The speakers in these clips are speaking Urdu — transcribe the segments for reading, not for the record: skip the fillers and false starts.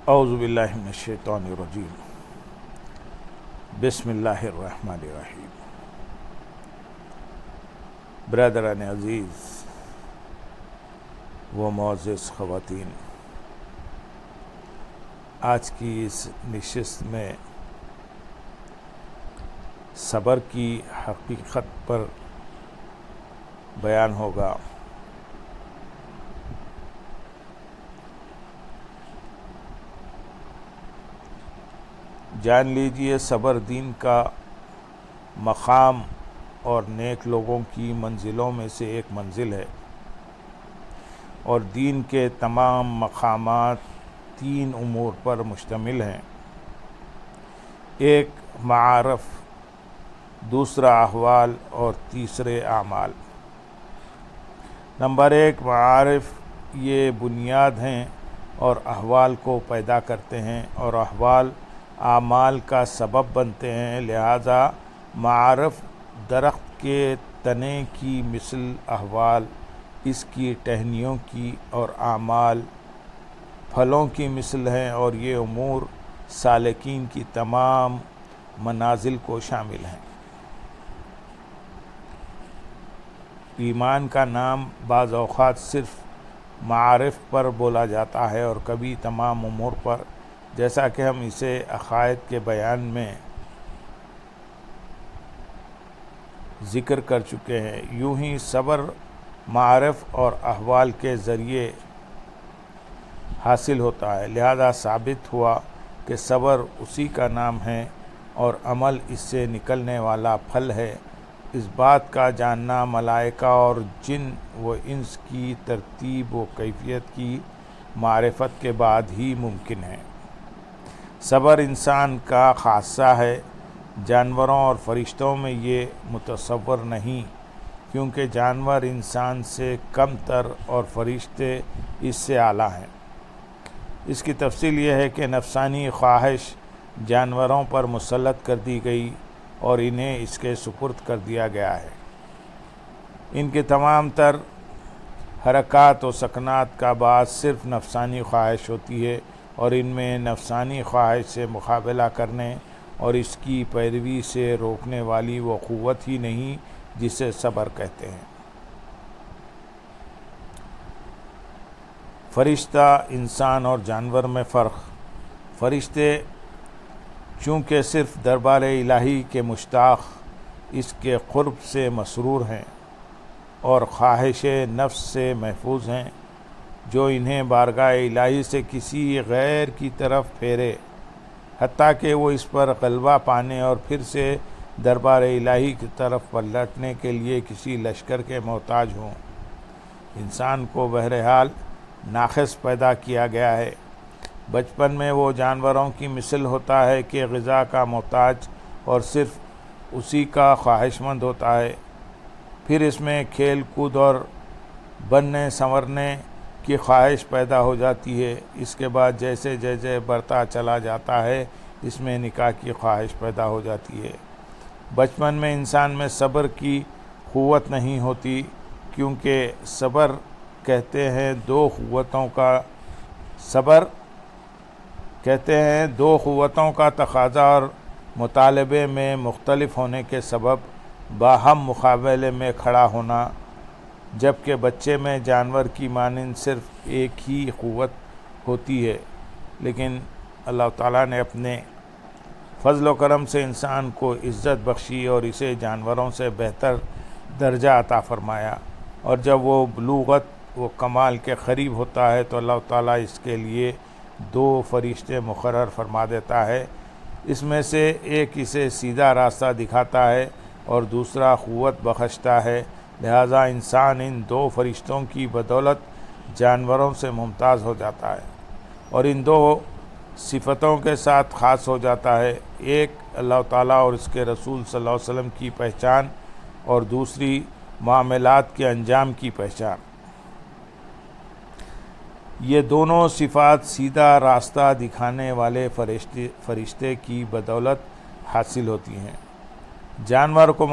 اعوذ باللہ من الشیطان الرجیم بسم اللہ الرحمن الرحیم۔ برادران عزیز و معزز خواتین، آج کی اس نشست میں صبر کی حقیقت پر بیان ہوگا۔ جان لیجئے، صبر دین کا مقام اور نیک لوگوں کی منزلوں میں سے ایک منزل ہے، اور دین کے تمام مقامات تین امور پر مشتمل ہیں: ایک معارف، دوسرا احوال اور تیسرے اعمال۔ نمبر ایک، معارف یہ بنیاد ہیں اور احوال کو پیدا کرتے ہیں، اور احوال اعمال کا سبب بنتے ہیں۔ لہذا معارف درخت کے تنے کی مثل، احوال اس کی ٹہنیوں کی، اور اعمال پھلوں کی مثل ہیں، اور یہ امور سالکین کی تمام منازل کو شامل ہیں۔ ایمان کا نام بعض اوقات صرف معارف پر بولا جاتا ہے اور کبھی تمام امور پر، جیسا کہ ہم اسے عقائد کے بیان میں ذکر کر چکے ہیں۔ یوں ہی صبر معارف اور احوال کے ذریعے حاصل ہوتا ہے، لہذا ثابت ہوا کہ صبر اسی کا نام ہے اور عمل اس سے نکلنے والا پھل ہے۔ اس بات کا جاننا ملائکہ اور جن و انس کی ترتیب و کیفیت کی معرفت کے بعد ہی ممکن ہے۔ صبر انسان کا خاصہ ہے، جانوروں اور فرشتوں میں یہ متصور نہیں، کیونکہ جانور انسان سے کم تر اور فرشتے اس سے اعلیٰ ہیں۔ اس کی تفصیل یہ ہے کہ نفسانی خواہش جانوروں پر مسلط کر دی گئی اور انہیں اس کے سپرد کر دیا گیا ہے۔ ان کے تمام تر حرکات و سکنات کا باعث صرف نفسانی خواہش ہوتی ہے، اور ان میں نفسانی خواہش سے مقابلہ کرنے اور اس کی پیروی سے روکنے والی وہ قوت ہی نہیں جسے صبر کہتے ہیں۔ فرشتہ، انسان اور جانور میں فرق۔ فرشتے چونکہ صرف دربار الہی کے مشتاق، اس کے قرب سے مسرور ہیں اور خواہش نفس سے محفوظ ہیں، جو انہیں بارگاہ الہی سے کسی غیر کی طرف پھیرے، حتیٰ کہ وہ اس پر غلبہ پانے اور پھر سے دربار الہی کی طرف پلٹنے کے لیے کسی لشکر کے محتاج ہوں۔ انسان کو بہرحال ناقص پیدا کیا گیا ہے۔ بچپن میں وہ جانوروں کی مثل ہوتا ہے کہ غذا کا محتاج اور صرف اسی کا خواہش مند ہوتا ہے۔ پھر اس میں کھیل کود اور بننے سنورنے کی خواہش پیدا ہو جاتی ہے۔ اس کے بعد جیسے جیسے بڑھتا چلا جاتا ہے، اس میں نکاح کی خواہش پیدا ہو جاتی ہے۔ بچپن میں انسان میں صبر کی قوت نہیں ہوتی، کیونکہ صبر کہتے ہیں دو قوتوں کا تقاضا اور مطالبے میں مختلف ہونے کے سبب باہم مقابلے میں کھڑا ہونا، جبکہ بچے میں جانور کی مانند صرف ایک ہی قوت ہوتی ہے۔ لیکن اللہ تعالیٰ نے اپنے فضل و کرم سے انسان کو عزت بخشی اور اسے جانوروں سے بہتر درجہ عطا فرمایا، اور جب وہ بلوغت و کمال کے قریب ہوتا ہے تو اللہ تعالیٰ اس کے لیے دو فرشتے مقرر فرما دیتا ہے۔ اس میں سے ایک اسے سیدھا راستہ دکھاتا ہے اور دوسرا قوت بخشتا ہے۔ لہذا انسان ان دو فرشتوں کی بدولت جانوروں سے ممتاز ہو جاتا ہے اور ان دو صفتوں کے ساتھ خاص ہو جاتا ہے: ایک اللہ تعالیٰ اور اس کے رسول صلی اللہ علیہ وسلم کی پہچان، اور دوسری معاملات کے انجام کی پہچان۔ یہ دونوں صفات سیدھا راستہ دکھانے والے فرشتے کی بدولت حاصل ہوتی ہیں۔ جانور کو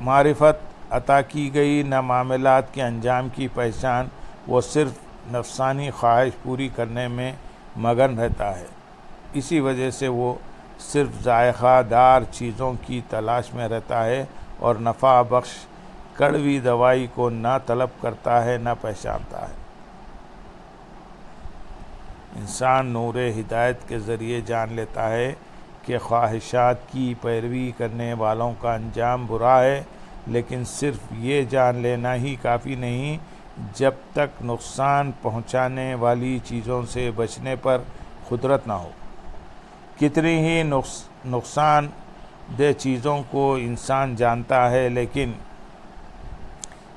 معرفت عطا کی گئی، نہ معاملات کے انجام کی پہچان۔ وہ صرف نفسانی خواہش پوری کرنے میں مگن رہتا ہے۔ اسی وجہ سے وہ صرف ذائقہ دار چیزوں کی تلاش میں رہتا ہے اور نفع بخش کڑوی دوائی کو نہ طلب کرتا ہے نہ پہچانتا ہے۔ انسان نور ہدایت کے ذریعے جان لیتا ہے کہ خواہشات کی پیروی کرنے والوں کا انجام برا ہے، لیکن صرف یہ جان لینا ہی کافی نہیں جب تک نقصان پہنچانے والی چیزوں سے بچنے پر قدرت نہ ہو۔ کتنی ہی نقصان دہ چیزوں کو انسان جانتا ہے لیکن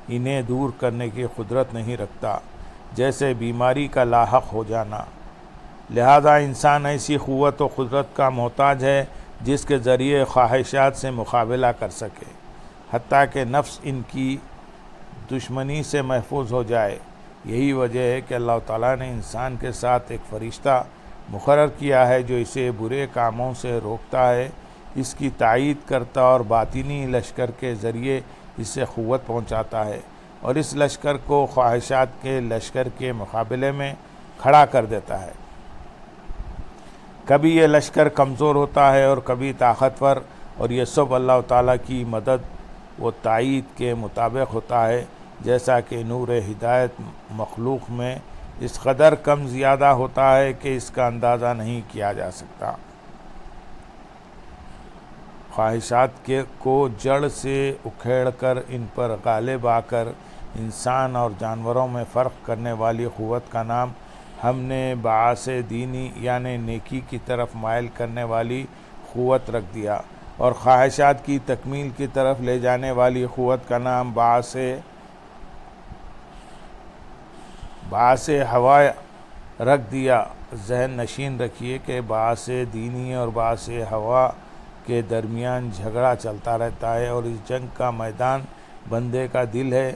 انہیں دور کرنے کی قدرت نہیں رکھتا، جیسے بیماری کا لاحق ہو جانا۔ لہذا انسان ایسی قوت و قدرت کا محتاج ہے جس کے ذریعے خواہشات سے مقابلہ کر سکے، حتیٰ کہ نفس ان کی دشمنی سے محفوظ ہو جائے۔ یہی وجہ ہے کہ اللہ تعالیٰ نے انسان کے ساتھ ایک فرشتہ مقرر کیا ہے جو اسے برے کاموں سے روکتا ہے، اس کی تائید کرتا اور باطنی لشکر کے ذریعے اسے قوت پہنچاتا ہے اور اس لشکر کو خواہشات کے لشکر کے مقابلے میں کھڑا کر دیتا ہے۔ کبھی یہ لشکر کمزور ہوتا ہے اور کبھی طاقتور، اور یہ سب اللہ تعالیٰ کی مدد و تائید کے مطابق ہوتا ہے، جیسا کہ نور ہدایت مخلوق میں اس قدر کم زیادہ ہوتا ہے کہ اس کا اندازہ نہیں کیا جا سکتا۔ خواہشات کو جڑ سے اکھیڑ کر ان پر غالب آ کر انسان اور جانوروں میں فرق کرنے والی قوت کا نام ہم نے باعث دینی یعنی نیکی کی طرف مائل کرنے والی قوت رکھ دیا، اور خواہشات کی تکمیل کی طرف لے جانے والی قوت کا نام باعث ہوا رکھ دیا۔ ذہن نشین رکھیے کہ باعث دینی اور باعث ہوا کے درمیان جھگڑا چلتا رہتا ہے، اور اس جنگ کا میدان بندے کا دل ہے۔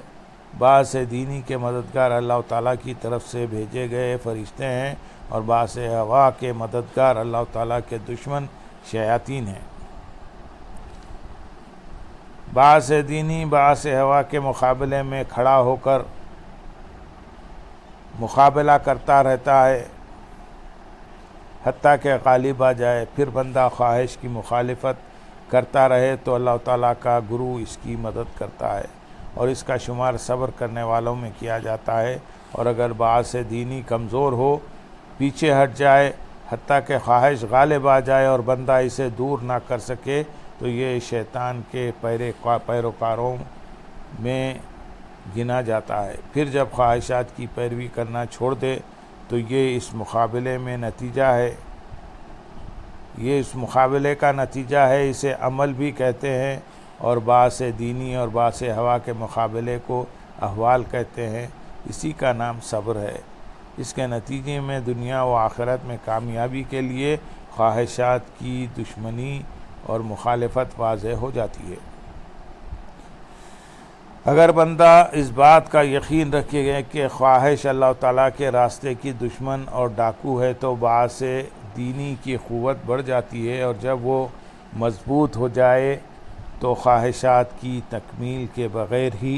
باعث دینی کے مددگار اللہ تعالیٰ کی طرف سے بھیجے گئے فرشتے ہیں، اور باعث ہوا کے مددگار اللہ تعالیٰ کے دشمن شیاطین ہیں۔ باعث دینی باعث ہوا کے مقابلے میں کھڑا ہو کر مقابلہ کرتا رہتا ہے حتیٰ کہ غالب آ جائے، پھر بندہ خواہش کی مخالفت کرتا رہے تو اللہ تعالیٰ کا گرو اس کی مدد کرتا ہے، اور اس کا شمار صبر کرنے والوں میں کیا جاتا ہے۔ اور اگر باعث دینی کمزور ہو، پیچھے ہٹ جائے حتیٰ کہ خواہش غالب آ جائے اور بندہ اسے دور نہ کر سکے، تو یہ شیطان کے پیروکاروں میں گنا جاتا ہے۔ پھر جب خواہشات کی پیروی کرنا چھوڑ دے تو یہ اس مقابلے کا نتیجہ ہے، اسے عمل بھی کہتے ہیں، اور باعث دینی اور باعث ہوا کے مقابلے کو احوال کہتے ہیں۔ اسی کا نام صبر ہے۔ اس کے نتیجے میں دنیا و آخرت میں کامیابی کے لیے خواہشات کی دشمنی اور مخالفت واضح ہو جاتی ہے۔ اگر بندہ اس بات کا یقین رکھے کہ خواہش اللہ تعالیٰ کے راستے کی دشمن اور ڈاکو ہے، تو باعث دینی کی قوت بڑھ جاتی ہے، اور جب وہ مضبوط ہو جائے تو خواہشات کی تکمیل کے بغیر ہی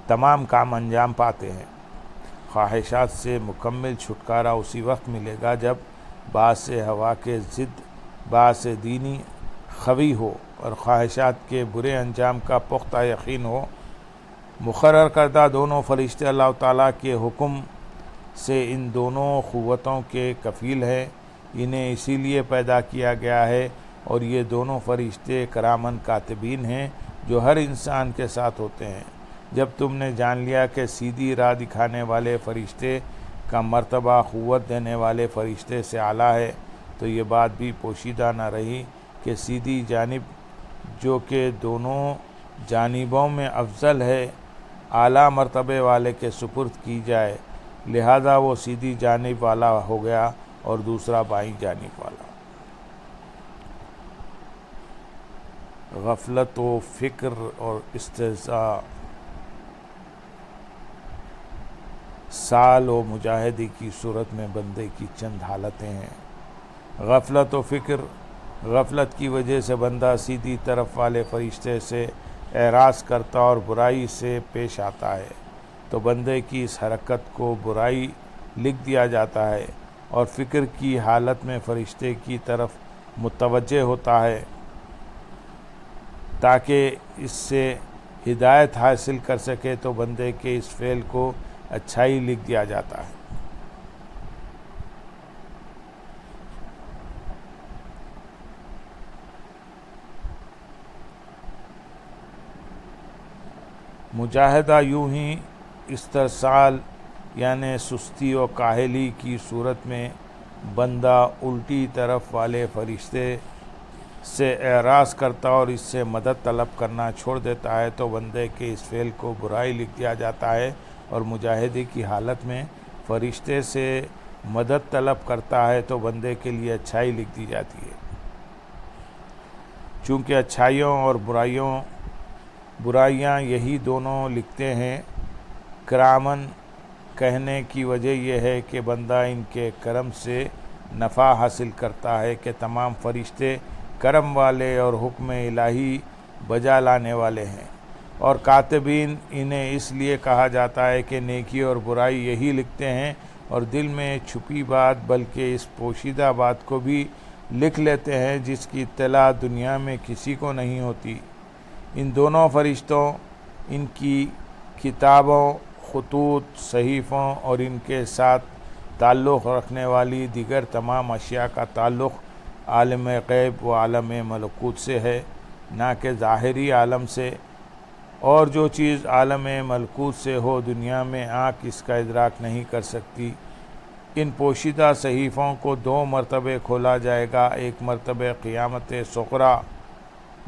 تمام کام انجام پاتے ہیں۔ خواہشات سے مکمل چھٹکارا اسی وقت ملے گا جب باعث ہوا کے ضد باعث دینی قوی ہو اور خواہشات کے برے انجام کا پختہ یقین ہو۔ مقرر کردہ دونوں فرشتے اللہ تعالیٰ کے حکم سے ان دونوں قوتوں کے کفیل ہیں، انہیں اسی لیے پیدا کیا گیا ہے، اور یہ دونوں فرشتے کرامن کاتبین ہیں جو ہر انسان کے ساتھ ہوتے ہیں۔ جب تم نے جان لیا کہ سیدھی راہ دکھانے والے فرشتے کا مرتبہ قوت دینے والے فرشتے سے اعلیٰ ہے، تو یہ بات بھی پوشیدہ نہ رہی کہ سیدھی جانب جو کہ دونوں جانبوں میں افضل ہے، اعلیٰ مرتبے والے کے سپرد کی جائے، لہذا وہ سیدھی جانب والا ہو گیا اور دوسرا بائیں جانب والا۔ غفلت و فکر اور استہزاء سال و مجاہدے کی صورت میں بندے کی چند حالتیں ہیں۔ غفلت و فکر: غفلت کی وجہ سے بندہ سیدھی طرف والے فرشتے سے اعراض کرتا اور برائی سے پیش آتا ہے۔ تو بندے کی اس حرکت کو برائی لکھ دیا جاتا ہے اور فکر کی حالت میں فرشتے کی طرف متوجہ ہوتا ہے تاکہ اس سے ہدایت حاصل کر سکے، تو بندے کے اس فعل کو اچھائی لکھ دیا جاتا ہے۔ مجاہدہ یوں ہی استرسال یعنی سستی و کاہلی کی صورت میں بندہ الٹی طرف والے فرشتے سے اعراض کرتا اور اس سے مدد طلب کرنا چھوڑ دیتا ہے، تو بندے کے اس فعل کو برائی لکھ دیا جاتا ہے، اور مجاہدے کی حالت میں فرشتے سے مدد طلب کرتا ہے تو بندے کے لیے اچھائی لکھ دی جاتی ہے۔ چونکہ اچھائیوں اور برائیاں یہی دونوں لکھتے ہیں، کرامن کہنے کی وجہ یہ ہے کہ بندہ ان کے کرم سے نفع حاصل کرتا ہے کہ تمام فرشتے کرم والے اور حکم الہی بجا لانے والے ہیں، اور کاتبین انہیں اس لیے کہا جاتا ہے کہ نیکی اور برائی یہی لکھتے ہیں اور دل میں چھپی بات بلکہ اس پوشیدہ بات کو بھی لکھ لیتے ہیں جس کی اطلاع دنیا میں کسی کو نہیں ہوتی۔ ان دونوں فرشتوں، ان کی کتابوں، خطوط، صحیفوں اور ان کے ساتھ تعلق رکھنے والی دیگر تمام اشیاء کا تعلق عالم غیب و عالم ملکوت سے ہے، نہ کہ ظاہری عالم سے، اور جو چیز عالم ملکوت سے ہو دنیا میں آنکھ اس کا ادراک نہیں کر سکتی۔ ان پوشیدہ صحیفوں کو 2 مرتبے کھولا جائے گا، ایک مرتبہ قیامت صغریٰ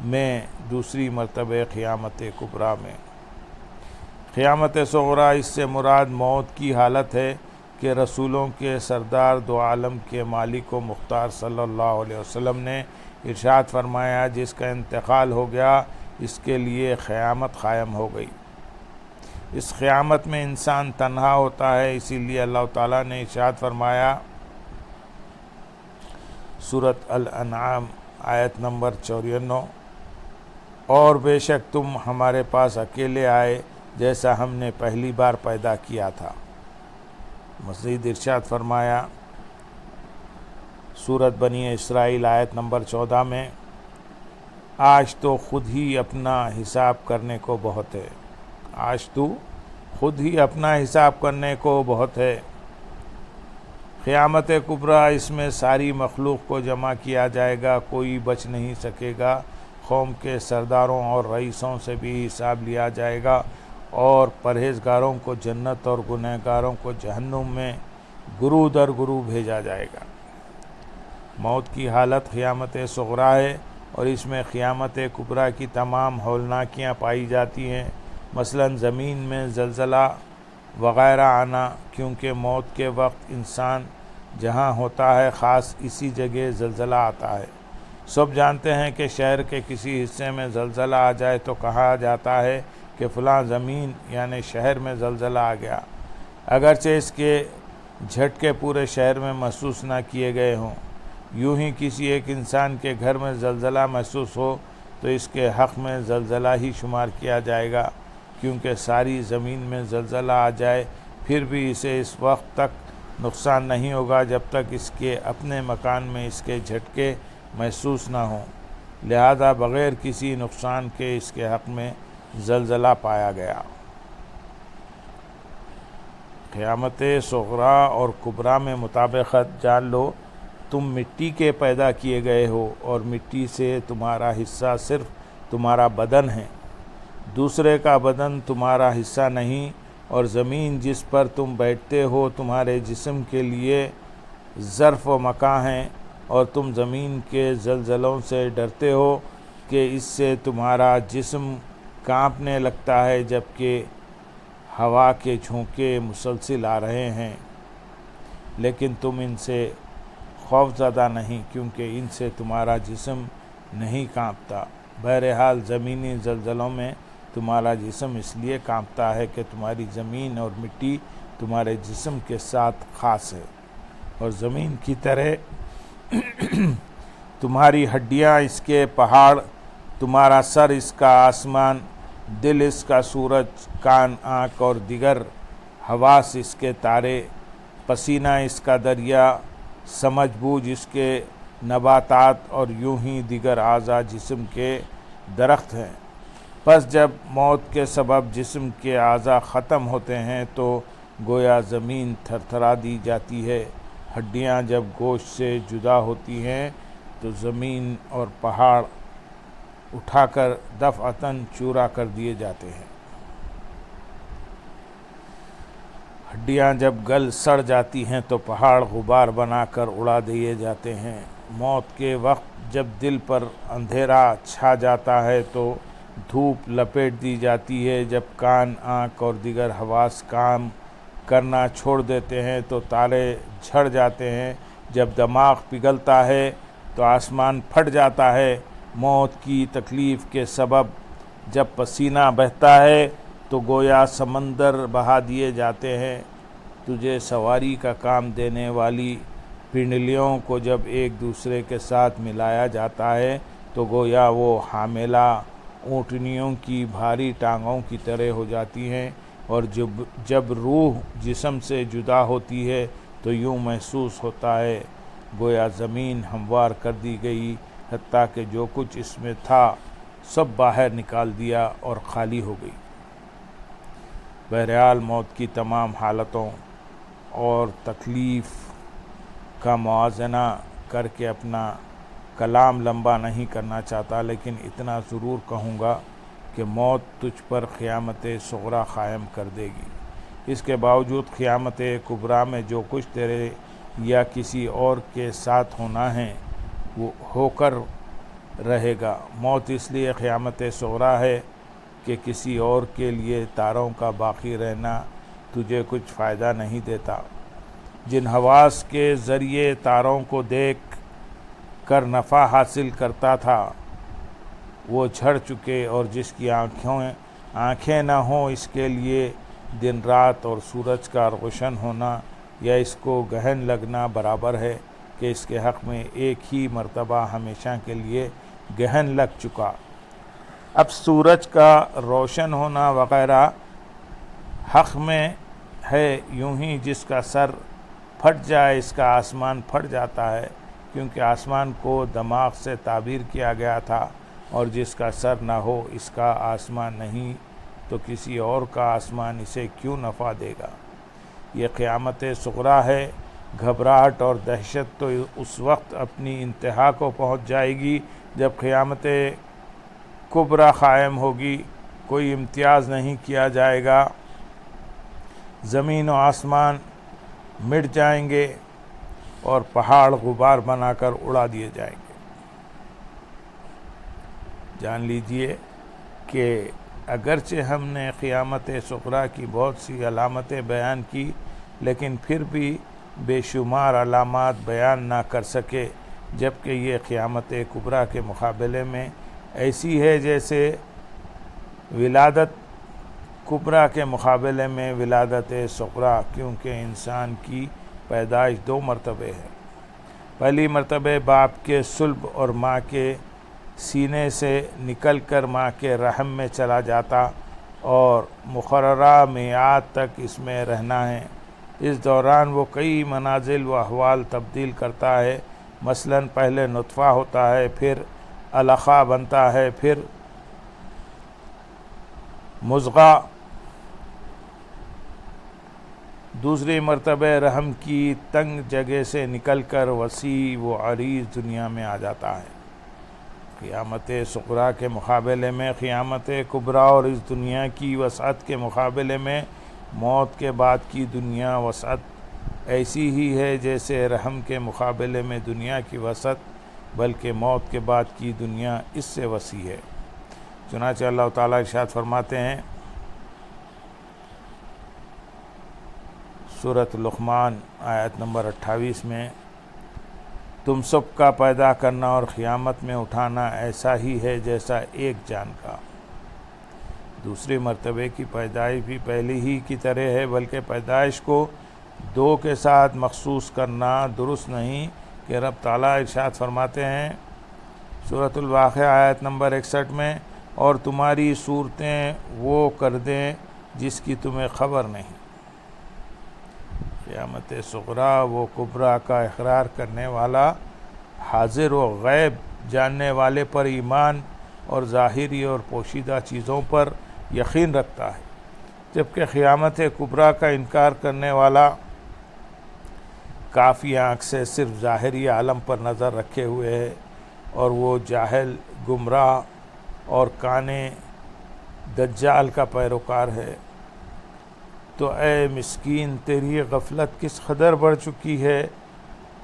میں، دوسری مرتبہ قیامت کبریٰ میں۔ قیامت صغریٰ اس سے مراد موت کی حالت ہے کہ رسولوں کے سردار دو عالم کے مالک و مختار صلی اللہ علیہ وسلم نے ارشاد فرمایا، جس کا انتقال ہو گیا اس کے لیے قیامت قائم ہو گئی۔ اس قیامت میں انسان تنہا ہوتا ہے، اسی لیے اللہ تعالیٰ نے ارشاد فرمایا سورۃ الانعام آیت نمبر 94، اور بے شک تم ہمارے پاس اکیلے آئے جیسا ہم نے پہلی بار پیدا کیا تھا۔ مزید ارشاد فرمایا سورۃ بنی اسرائیل آیت نمبر 14 میں، آج تو خود ہی اپنا حساب کرنے کو بہت ہے، آج تو خود ہی اپنا حساب کرنے کو بہت ہے۔ قیامت کبریٰ، اس میں ساری مخلوق کو جمع کیا جائے گا، کوئی بچ نہیں سکے گا، قوم کے سرداروں اور رئیسوں سے بھی حساب لیا جائے گا، اور پرہیزگاروں کو جنت اور گنہگاروں کو جہنم میں گروہ در گروہ بھیجا جائے گا۔ موت کی حالت قیامت صغریٰ ہے، اور اس میں قیامت کبریٰ کی تمام ہولناکیاں پائی جاتی ہیں، مثلا زمین میں زلزلہ وغیرہ آنا، کیونکہ موت کے وقت انسان جہاں ہوتا ہے خاص اسی جگہ زلزلہ آتا ہے۔ سب جانتے ہیں کہ شہر کے کسی حصے میں زلزلہ آ جائے تو کہا جاتا ہے کہ فلاں زمین یعنی شہر میں زلزلہ آ گیا، اگرچہ اس کے جھٹکے پورے شہر میں محسوس نہ کیے گئے ہوں۔ یوں ہی کسی ایک انسان کے گھر میں زلزلہ محسوس ہو تو اس کے حق میں زلزلہ ہی شمار کیا جائے گا، کیونکہ ساری زمین میں زلزلہ آ جائے پھر بھی اسے اس وقت تک نقصان نہیں ہوگا جب تک اس کے اپنے مکان میں اس کے جھٹکے محسوس نہ ہوں، لہذا بغیر کسی نقصان کے اس کے حق میں زلزلہ پایا گیا۔ قیامت صغریٰ اور کبریٰ میں مطابقت جان لو، تم مٹی کے پیدا کیے گئے ہو، اور مٹی سے تمہارا حصہ صرف تمہارا بدن ہے، دوسرے کا بدن تمہارا حصہ نہیں، اور زمین جس پر تم بیٹھتے ہو تمہارے جسم کے لیے ظرف و مکان ہے، اور تم زمین کے زلزلوں سے ڈرتے ہو کہ اس سے تمہارا جسم کانپنے لگتا ہے جبکہ ہوا کے جھونکے مسلسل آ رہے ہیں، لیکن تم ان سے خوف زدہ نہیں، کیونکہ ان سے تمہارا جسم نہیں کانپتا۔ بہرحال زمینی زلزلوں میں تمہارا جسم اس لیے کانپتا ہے کہ تمہاری زمین اور مٹی تمہارے جسم کے ساتھ خاص ہے، اور زمین کی طرح تمہاری ہڈیاں اس کے پہاڑ، تمہارا سر اس کا آسمان، دل اس کا سورج، کان آنکھ اور دیگر حواس اس کے تارے، پسینہ اس کا دریا، سمجھ بوجھ اس کے نباتات اور یوں ہی دیگر اعضاء جسم کے درخت ہیں۔ پس جب موت کے سبب جسم کے اعضاء ختم ہوتے ہیں تو گویا زمین تھرتھرا دی جاتی ہے، ہڈیاں جب گوشت سے جدا ہوتی ہیں تو زمین اور پہاڑ اٹھا کر دفعتاً چورا کر دیے جاتے ہیں، ہڈیاں جب گل سڑ جاتی ہیں تو پہاڑ غبار بنا کر اڑا دیے جاتے ہیں۔ موت کے وقت جب دل پر اندھیرا چھا جاتا ہے تو دھوپ لپیٹ دی جاتی ہے، جب کان آنکھ اور دیگر حواس کام کرنا چھوڑ دیتے ہیں تو تارے جھڑ جاتے ہیں، جب دماغ پگھلتا ہے تو آسمان پھٹ جاتا ہے۔ موت کی تکلیف کے سبب جب پسینہ بہتا ہے تو گویا سمندر بہا دیے جاتے ہیں۔ تجھے سواری کا کام دینے والی پنڈلیوں کو جب ایک دوسرے کے ساتھ ملایا جاتا ہے تو گویا وہ حاملہ اونٹنیوں کی بھاری ٹانگوں کی طرح ہو جاتی ہیں، اور جب روح جسم سے جدا ہوتی ہے تو یوں محسوس ہوتا ہے گویا زمین ہموار کر دی گئی، حتیٰ کہ جو کچھ اس میں تھا سب باہر نکال دیا اور خالی ہو گئی۔ بہرحال موت کی تمام حالتوں اور تکلیف کا موازنہ کر کے اپنا کلام لمبا نہیں کرنا چاہتا، لیکن اتنا ضرور کہوں گا کہ موت تجھ پر قیامت صغریٰ قائم کر دے گی۔ اس کے باوجود قیامت کبریٰ میں جو کچھ تیرے یا کسی اور کے ساتھ ہونا ہے وہ ہو کر رہے گا۔ موت اس لیے قیامت صغریٰ ہے کہ کسی اور کے لیے تاروں کا باقی رہنا تجھے کچھ فائدہ نہیں دیتا۔ جن حواس کے ذریعے تاروں کو دیکھ کر نفع حاصل کرتا تھا وہ جھڑ چکے، اور جس کی آنکھیں نہ ہوں اس کے لیے دن رات اور سورج کا روشن ہونا یا اس کو گہن لگنا برابر ہے کہ اس کے حق میں ایک ہی مرتبہ ہمیشہ کے لیے گہن لگ چکا۔ اب سورج کا روشن ہونا وغیرہ حق میں ہے، یوں ہی جس کا سر پھٹ جائے اس کا آسمان پھٹ جاتا ہے، کیونکہ آسمان کو دماغ سے تعبیر کیا گیا تھا، اور جس کا سر نہ ہو اس کا آسمان نہیں تو کسی اور کا آسمان اسے کیوں نفع دے گا۔ یہ قیامت صغریٰ ہے۔ گھبراہٹ اور دہشت تو اس وقت اپنی انتہا کو پہنچ جائے گی جب قیامت کبریٰ قائم ہوگی، کوئی امتیاز نہیں کیا جائے گا، زمین و آسمان مٹ جائیں گے اور پہاڑ غبار بنا کر اڑا دیے جائیں گے۔ جان لیجئے کہ اگرچہ ہم نے قیامت صغریٰ کی بہت سی علامتیں بیان کی، لیکن پھر بھی بے شمار علامات بیان نہ کر سکے، جبکہ یہ قیامت کبریٰ کے مقابلے میں ایسی ہے جیسے ولادت کبریٰ کے مقابلے میں ولادت صغریٰ، کیونکہ انسان کی پیدائش دو مرتبے ہے۔ پہلی مرتبہ باپ کے صلب اور ماں کے سینے سے نکل کر ماں کے رحم میں چلا جاتا اور مقررہ میعاد تک اس میں رہنا ہے۔ اس دوران وہ کئی منازل و احوال تبدیل کرتا ہے، مثلاً پہلے نطفہ ہوتا ہے، پھر علقہ بنتا ہے، پھر مضغہ، دوسری مرتبہ رحم کی تنگ جگہ سے نکل کر وسیع و عریض دنیا میں آ جاتا ہے۔ قیامت صغریٰ کے مقابلے میں قیامت کبریٰ اور اس دنیا کی وسعت کے مقابلے میں موت کے بعد کی دنیا وسعت ایسی ہی ہے جیسے رحم کے مقابلے میں دنیا کی وسعت، بلکہ موت کے بعد کی دنیا اس سے وسیع ہے۔ چنانچہ اللہ تعالیٰ ارشاد فرماتے ہیں سورۃ لقمان آیت نمبر 28 میں، تم سب کا پیدا کرنا اور قیامت میں اٹھانا ایسا ہی ہے جیسا ایک جان کا۔ دوسری مرتبے کی پیدائش بھی پہلی ہی کی طرح ہے، بلکہ پیدائش کو دو کے ساتھ مخصوص کرنا درست نہیں کہ رب تعالیٰ ارشاد فرماتے ہیں سورۃ الواقعہ آیت نمبر 61 میں، اور تمہاری صورتیں وہ کر دیں جس کی تمہیں خبر نہیں۔ قیامت صغریٰ و کبریٰ کا اقرار کرنے والا حاضر و غیب جاننے والے پر ایمان اور ظاہری اور پوشیدہ چیزوں پر یقین رکھتا ہے، جبکہ قیامت کبریٰ کا انکار کرنے والا کافی آنکھ سے صرف ظاہری عالم پر نظر رکھے ہوئے ہے، اور وہ جاہل، گمراہ اور کانے دجال کا پیروکار ہے۔ تو اے مسکین، تیری غفلت کس قدر بڑھ چکی ہے،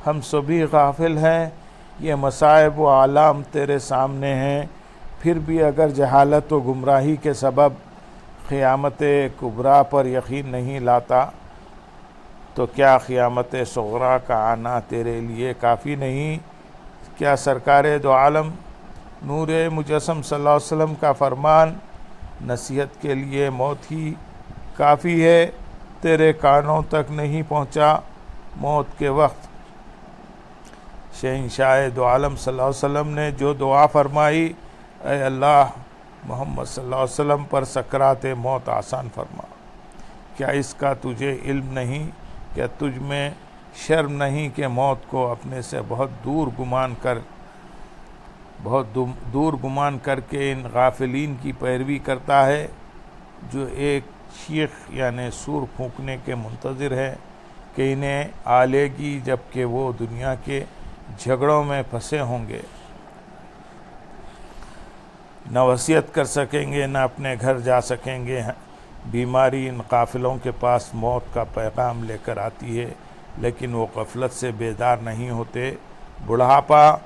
ہم سبھی غافل ہیں، یہ مصائب و آلام تیرے سامنے ہیں، پھر بھی اگر جہالت و گمراہی کے سبب قیامت کبریٰ پر یقین نہیں لاتا تو کیا قیامت صغریٰ کا آنا تیرے لیے کافی نہیں؟ کیا سرکار دو عالم نور مجسم صلی اللہ علیہ وسلم کا فرمان نصیحت کے لیے موت ہی کافی ہے، تیرے کانوں تک نہیں پہنچا؟ موت کے وقت شہنشاہ دو عالم صلی اللہ علیہ وسلم نے جو دعا فرمائی، اے اللہ محمد صلی اللہ علیہ وسلم پر سکرات موت آسان فرما، کیا اس کا تجھے علم نہیں؟ کیا تجھ میں شرم نہیں کہ موت کو اپنے سے بہت دور گمان کر کے ان غافلین کی پیروی کرتا ہے جو ایک شیخ یعنی سور پھونکنے کے منتظر ہے کہ انہیں آ لے گی جبکہ وہ دنیا کے جھگڑوں میں پھنسے ہوں گے، نہ وصیت کر سکیں گے، نہ اپنے گھر جا سکیں گے۔ بیماری ان قافلوں کے پاس موت کا پیغام لے کر آتی ہے، لیکن وہ غفلت سے بیدار نہیں ہوتے۔ بڑھاپا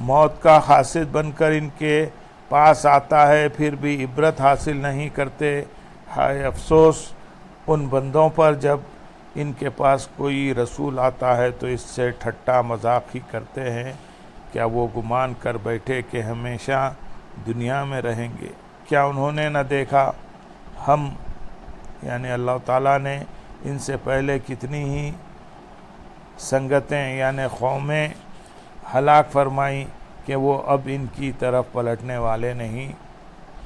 موت کا قاصد بن کر ان کے پاس آتا ہے، پھر بھی عبرت حاصل نہیں کرتے۔ ہائے افسوس ان بندوں پر جب ان کے پاس کوئی رسول آتا ہے تو اس سے ٹھٹا مذاق ہی کرتے ہیں۔ کیا وہ گمان کر بیٹھے کہ ہمیشہ دنیا میں رہیں گے؟ کیا انہوں نے نہ دیکھا ہم یعنی اللہ تعالیٰ نے ان سے پہلے کتنی ہی سنگتیں یعنی قومیں ہلاک فرمائیں کہ وہ اب ان کی طرف پلٹنے والے نہیں؟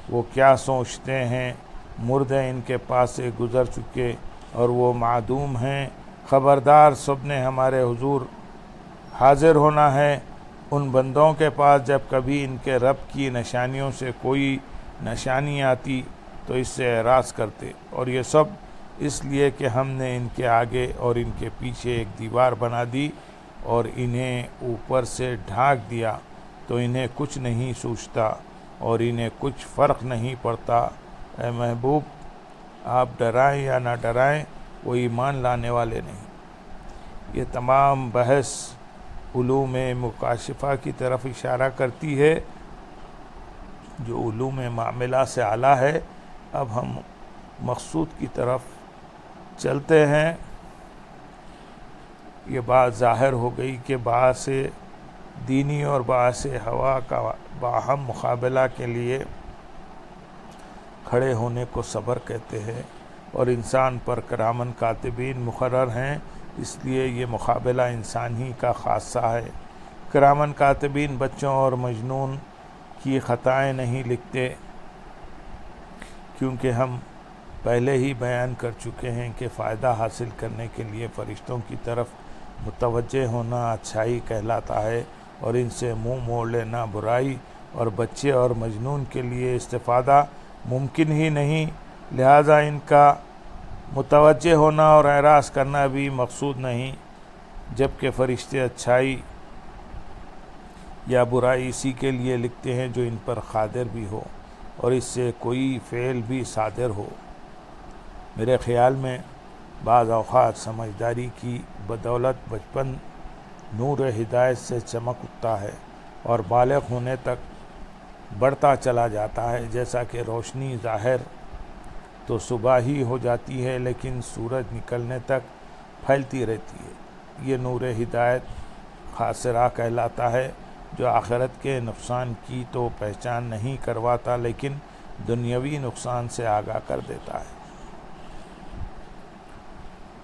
وہ کیا سوچتے ہیں، مردے ان کے پاس سے گزر چکے اور وہ معدوم ہیں۔ خبردار، سب نے ہمارے حضور حاضر ہونا ہے۔ ان بندوں کے پاس جب کبھی ان کے رب کی نشانیوں سے کوئی نشانی آتی تو اس سے اعراض کرتے، اور یہ سب اس لیے کہ ہم نے ان کے آگے اور ان کے پیچھے ایک دیوار بنا دی اور انہیں اوپر سے ڈھانک دیا تو انہیں کچھ نہیں سوچتا اور انہیں کچھ فرق نہیں پڑتا۔ اے محبوب، آپ ڈرائیں یا نہ ڈرائیں، وہ ایمان لانے والے نہیں۔ یہ تمام بحث علوم مکاشفہ کی طرف اشارہ کرتی ہے جو علوم معاملہ سے اعلیٰ ہے۔ اب ہم مقصود کی طرف چلتے ہیں۔ یہ بات ظاہر ہو گئی کہ باعث دینی اور باعث ہوا کا باہم مقابلہ کے لیے کھڑے ہونے کو صبر کہتے ہیں، اور انسان پر کرامن کاتبین مقرر ہیں، اس لیے یہ مقابلہ انسان ہی کا خاصہ ہے۔ کرامن کاتبین بچوں اور مجنون کی خطائیں نہیں لکھتے، کیونکہ ہم پہلے ہی بیان کر چکے ہیں کہ فائدہ حاصل کرنے کے لیے فرشتوں کی طرف متوجہ ہونا اچھائی کہلاتا ہے، اور ان سے منہ موڑ لینا برائی، اور بچے اور مجنون کے لیے استفادہ ممکن ہی نہیں، لہذا ان کا متوجہ ہونا اور اعراض کرنا بھی مقصود نہیں، جبکہ فرشتے اچھائی یا برائی اسی کے لیے لکھتے ہیں جو ان پر قادر بھی ہو اور اس سے کوئی فعل بھی صادر ہو۔ میرے خیال میں بعض اوقات سمجھداری کی بدولت بچپن نور ہدایت سے چمک اٹھتا ہے اور بالغ ہونے تک بڑھتا چلا جاتا ہے، جیسا کہ روشنی ظاہر تو صبح ہی ہو جاتی ہے لیکن سورج نکلنے تک پھیلتی رہتی ہے۔ یہ نور ہدایت خاصرہ کہلاتا ہے، جو آخرت کے نقصان کی تو پہچان نہیں کرواتا لیکن دنیاوی نقصان سے آگاہ کر دیتا ہے۔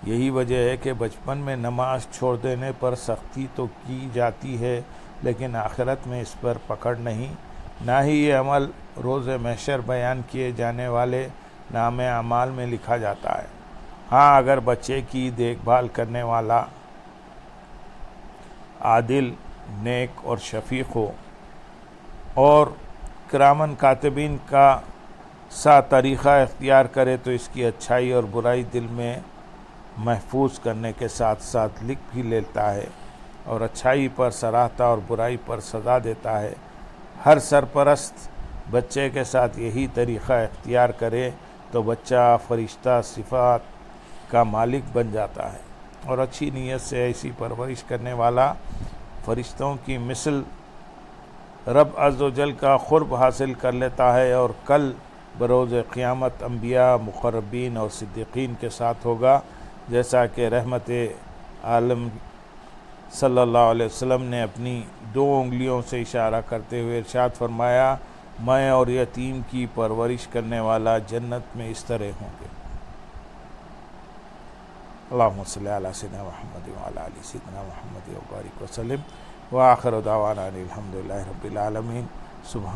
یہی وجہ ہے کہ بچپن میں نماز چھوڑ دینے پر سختی تو کی جاتی ہے لیکن آخرت میں اس پر پکڑ نہیں، نہ ہی یہ عمل روز محشر بیان کیے جانے والے نام اعمال میں لکھا جاتا ہے۔ ہاں، اگر بچے کی دیکھ بھال کرنے والا عادل، نیک اور شفیق ہو اور کرامن کاتبین کا سا طریقہ اختیار کرے تو اس کی اچھائی اور برائی دل میں محفوظ کرنے کے ساتھ ساتھ لکھ بھی لیتا ہے اور اچھائی پر سراہتا اور برائی پر سزا دیتا ہے۔ ہر سرپرست بچے کے ساتھ یہی طریقہ اختیار کرے تو بچہ فرشتہ صفات کا مالک بن جاتا ہے اور اچھی نیت سے ایسی پرورش کرنے والا فرشتوں کی مثل رب عز و جل کا قرب حاصل کر لیتا ہے اور کل بروز قیامت انبیاء، مقربین اور صدیقین کے ساتھ ہوگا، جیسا کہ رحمت عالم صلی اللہ علیہ وسلم نے اپنی 2 انگلیوں سے اشارہ کرتے ہوئے ارشاد فرمایا، میں اور یتیم کی پرورش کرنے والا جنت میں اس طرح ہوں گے۔ اللہم صلی علی سیدنا محمد وعلی آل سیدنا محمد وبارک وسلم وآخر دعوانا الحمدللہ رب العالمین۔ سبحان